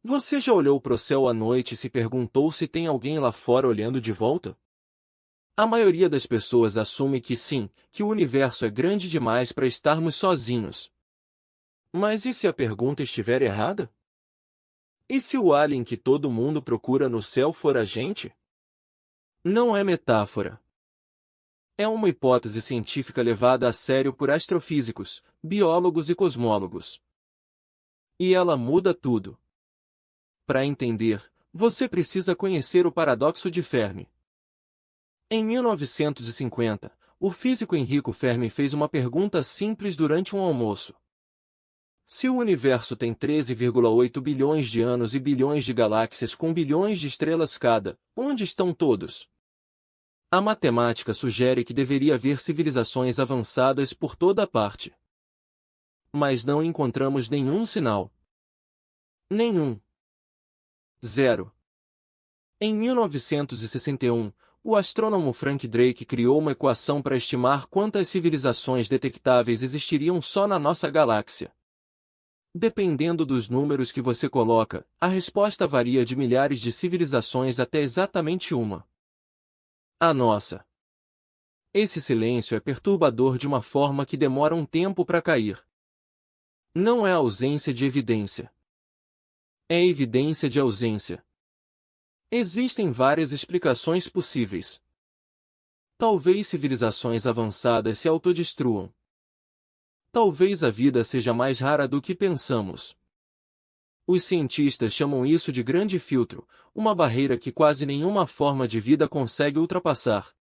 Você já olhou para o céu à noite e se perguntou se tem alguém lá fora olhando de volta? A maioria das pessoas assume que sim, que o universo é grande demais para estarmos sozinhos. Mas e se a pergunta estiver errada? E se o alien que todo mundo procura no céu for a gente? Não é metáfora. É uma hipótese científica levada a sério por astrofísicos, biólogos e cosmólogos. E ela muda tudo. Para entender, você precisa conhecer o paradoxo de Fermi. Em 1950, o físico Enrico Fermi fez uma pergunta simples durante um almoço. Se o universo tem 13,8 bilhões de anos e bilhões de galáxias com bilhões de estrelas cada, onde estão todos? A matemática sugere que deveria haver civilizações avançadas por toda parte. Mas não encontramos nenhum sinal. Nenhum. Zero. Em 1961, o astrônomo Frank Drake criou uma equação para estimar quantas civilizações detectáveis existiriam só na nossa galáxia. Dependendo dos números que você coloca, a resposta varia de milhares de civilizações até exatamente uma. A nossa. Esse silêncio é perturbador de uma forma que demora um tempo para cair. Não é ausência de evidência. É evidência de ausência. Existem várias explicações possíveis. Talvez civilizações avançadas se autodestruam. Talvez a vida seja mais rara do que pensamos. Os cientistas chamam isso de grande filtro, uma barreira que quase nenhuma forma de vida consegue ultrapassar.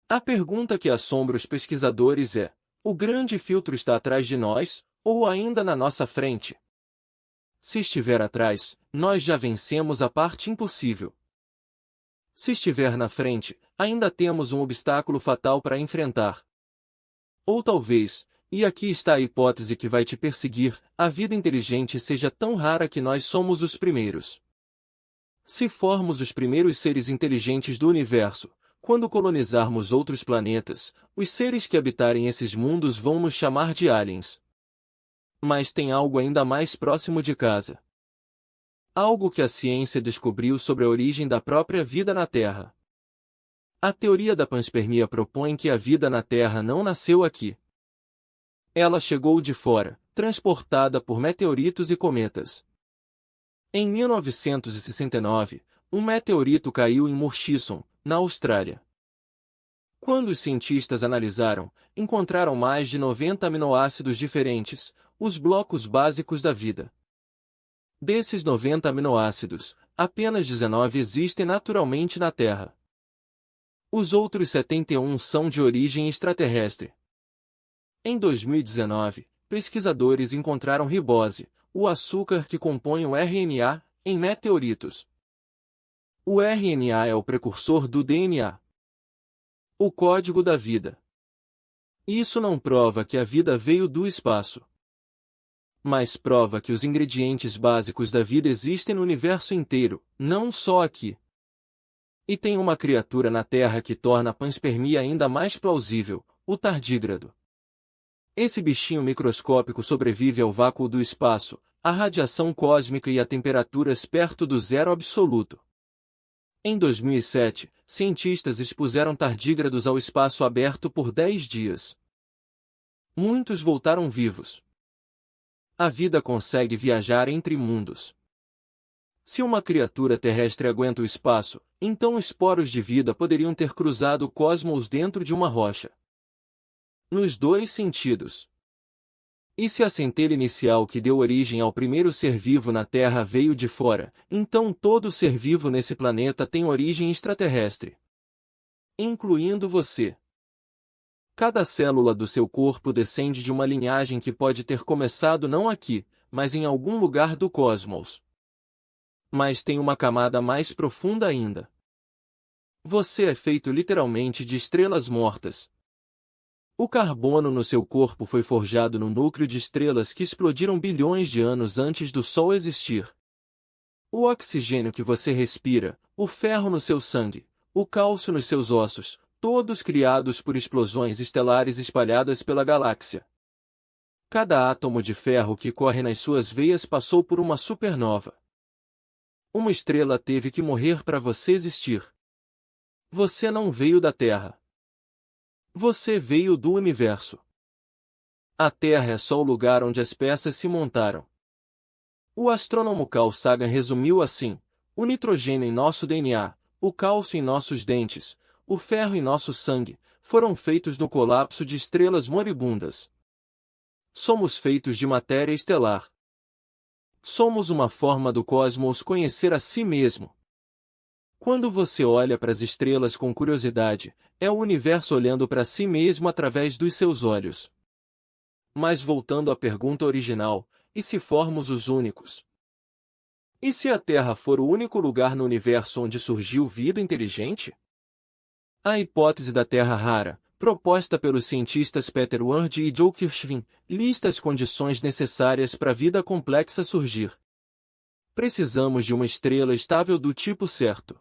A pergunta que assombra os pesquisadores é: o grande filtro está atrás de nós, ou ainda na nossa frente? Se estiver atrás, nós já vencemos a parte impossível. Se estiver na frente, ainda temos um obstáculo fatal para enfrentar. Ou talvez, e aqui está a hipótese que vai te perseguir, a vida inteligente seja tão rara que nós somos os primeiros. Se formos os primeiros seres inteligentes do universo, quando colonizarmos outros planetas, os seres que habitarem esses mundos vão nos chamar de aliens. Mas tem algo ainda mais próximo de casa. Algo que a ciência descobriu sobre a origem da própria vida na Terra. A teoria da panspermia propõe que a vida na Terra não nasceu aqui. Ela chegou de fora, transportada por meteoritos e cometas. Em 1969, um meteorito caiu em Murchison, na Austrália. Quando os cientistas analisaram, encontraram mais de 90 aminoácidos diferentes, os blocos básicos da vida. Desses 90 aminoácidos, apenas 19 existem naturalmente na Terra. Os outros 71 são de origem extraterrestre. Em 2019, pesquisadores encontraram ribose, o açúcar que compõe o RNA, em meteoritos. O RNA é o precursor do DNA. O código da vida. Isso não prova que a vida veio do espaço. Mas prova que os ingredientes básicos da vida existem no universo inteiro, não só aqui. E tem uma criatura na Terra que torna a panspermia ainda mais plausível, o tardígrado. Esse bichinho microscópico sobrevive ao vácuo do espaço, à radiação cósmica e a temperaturas perto do zero absoluto. Em 2007, cientistas expuseram tardígrados ao espaço aberto por 10 dias. Muitos voltaram vivos. A vida consegue viajar entre mundos. Se uma criatura terrestre aguenta o espaço, então esporos de vida poderiam ter cruzado o cosmos dentro de uma rocha. Nos dois sentidos. E se a centelha inicial que deu origem ao primeiro ser vivo na Terra veio de fora, então todo ser vivo nesse planeta tem origem extraterrestre. Incluindo você. Cada célula do seu corpo descende de uma linhagem que pode ter começado não aqui, mas em algum lugar do cosmos. Mas tem uma camada mais profunda ainda. Você é feito literalmente de estrelas mortas. O carbono no seu corpo foi forjado no núcleo de estrelas que explodiram bilhões de anos antes do Sol existir. O oxigênio que você respira, o ferro no seu sangue, o cálcio nos seus ossos, todos criados por explosões estelares espalhadas pela galáxia. Cada átomo de ferro que corre nas suas veias passou por uma supernova. Uma estrela teve que morrer para você existir. Você não veio da Terra. Você veio do universo. A Terra é só o lugar onde as peças se montaram. O astrônomo Carl Sagan resumiu assim: o nitrogênio em nosso DNA, o cálcio em nossos dentes, o ferro em nosso sangue, foram feitos no colapso de estrelas moribundas. Somos feitos de matéria estelar. Somos uma forma do cosmos conhecer a si mesmo. Quando você olha para as estrelas com curiosidade, é o universo olhando para si mesmo através dos seus olhos. Mas voltando à pergunta original, e se formos os únicos? E se a Terra for o único lugar no universo onde surgiu vida inteligente? A hipótese da Terra rara, proposta pelos cientistas Peter Ward e Joe Kirschvin, lista as condições necessárias para a vida complexa surgir. Precisamos de uma estrela estável do tipo certo.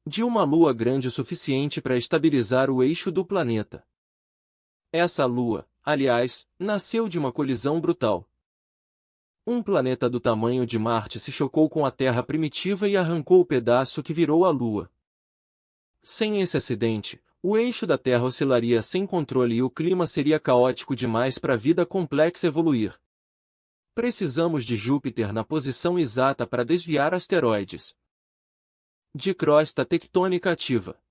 De uma lua grande o suficiente para estabilizar o eixo do planeta. Essa lua, aliás, nasceu de uma colisão brutal. Um planeta do tamanho de Marte se chocou com a Terra primitiva e arrancou o pedaço que virou a Lua. Sem esse acidente, o eixo da Terra oscilaria sem controle e o clima seria caótico demais para a vida complexa evoluir. Precisamos de Júpiter na posição exata para desviar asteroides. De crosta tectônica ativa.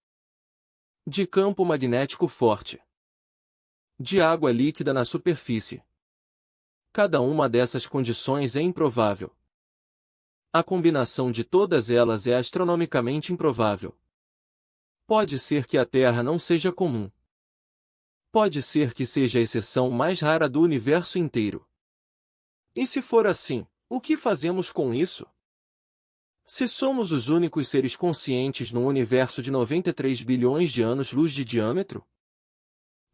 De campo magnético forte. De água líquida na superfície. Cada uma dessas condições é improvável. A combinação de todas elas é astronomicamente improvável. Pode ser que a Terra não seja comum. Pode ser que seja a exceção mais rara do universo inteiro. E se for assim, o que fazemos com isso? Se somos os únicos seres conscientes num universo de 93 bilhões de anos-luz de diâmetro?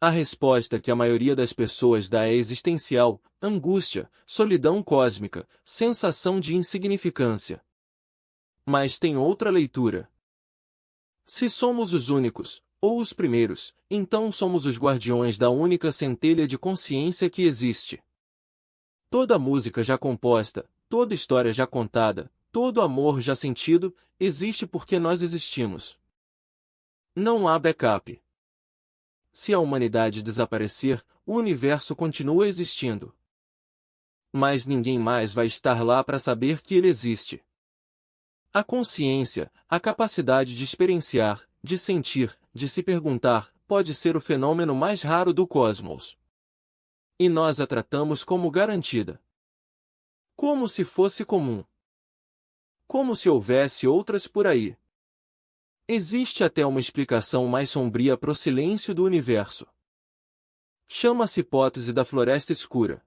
A resposta que a maioria das pessoas dá é existencial: angústia, solidão cósmica, sensação de insignificância. Mas tem outra leitura. Se somos os únicos, ou os primeiros, então somos os guardiões da única centelha de consciência que existe. Toda música já composta, toda história já contada, todo amor já sentido, existe porque nós existimos. Não há backup. Se a humanidade desaparecer, o universo continua existindo. Mas ninguém mais vai estar lá para saber que ele existe. A consciência, a capacidade de experienciar, de sentir, de se perguntar, pode ser o fenômeno mais raro do cosmos. E nós a tratamos como garantida. Como se fosse comum. Como se houvesse outras por aí. Existe até uma explicação mais sombria para o silêncio do universo. Chama-se hipótese da floresta escura.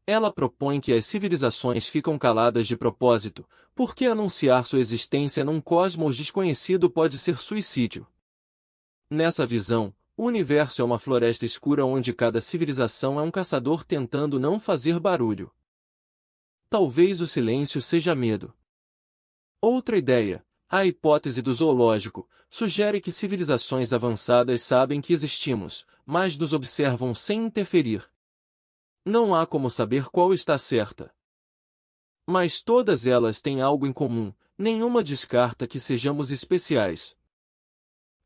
Ela propõe que as civilizações ficam caladas de propósito, porque anunciar sua existência num cosmos desconhecido pode ser suicídio. Nessa visão, o universo é uma floresta escura onde cada civilização é um caçador tentando não fazer barulho. Talvez o silêncio seja medo. Outra ideia, a hipótese do zoológico, sugere que civilizações avançadas sabem que existimos, mas nos observam sem interferir. Não há como saber qual está certa. Mas todas elas têm algo em comum, nenhuma descarta que sejamos especiais.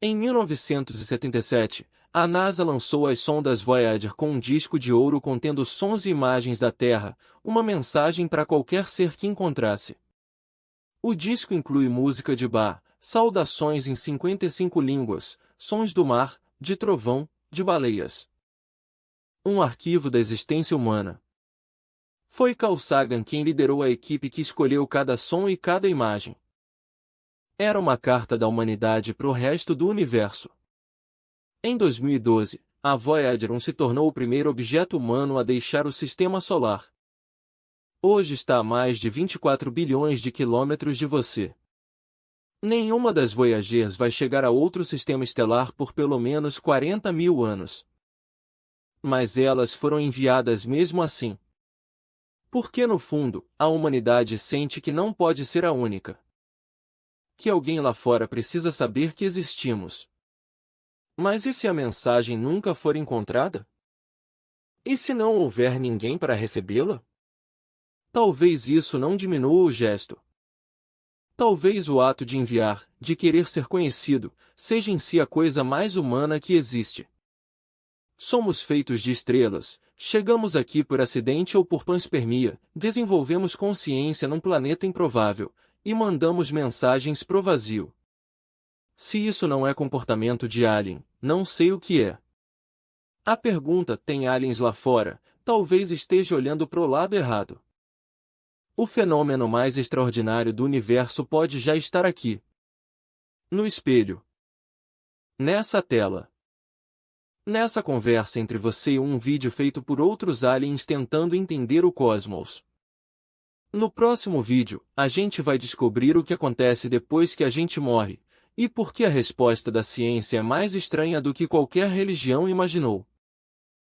Em 1977, a NASA lançou as sondas Voyager com um disco de ouro contendo sons e imagens da Terra, uma mensagem para qualquer ser que encontrasse. O disco inclui música de Bach, saudações em 55 línguas, sons do mar, de trovão, de baleias. Um arquivo da existência humana. Foi Carl Sagan quem liderou a equipe que escolheu cada som e cada imagem. Era uma carta da humanidade para o resto do universo. Em 2012, a Voyager 1 se tornou o primeiro objeto humano a deixar o sistema solar. Hoje está a mais de 24 bilhões de quilômetros de você. Nenhuma das Voyagers vai chegar a outro sistema estelar por pelo menos 40 mil anos. Mas elas foram enviadas mesmo assim. Porque no fundo, a humanidade sente que não pode ser a única. Que alguém lá fora precisa saber que existimos. Mas e se a mensagem nunca for encontrada? E se não houver ninguém para recebê-la? Talvez isso não diminua o gesto. Talvez o ato de enviar, de querer ser conhecido, seja em si a coisa mais humana que existe. Somos feitos de estrelas, chegamos aqui por acidente ou por panspermia, desenvolvemos consciência num planeta improvável, e mandamos mensagens pro vazio. Se isso não é comportamento de alien, não sei o que é. A pergunta "tem aliens lá fora?" talvez esteja olhando pro lado errado. O fenômeno mais extraordinário do universo pode já estar aqui. No espelho. Nessa tela. Nessa conversa entre você e um vídeo feito por outros aliens tentando entender o cosmos. No próximo vídeo, a gente vai descobrir o que acontece depois que a gente morre, e por que a resposta da ciência é mais estranha do que qualquer religião imaginou.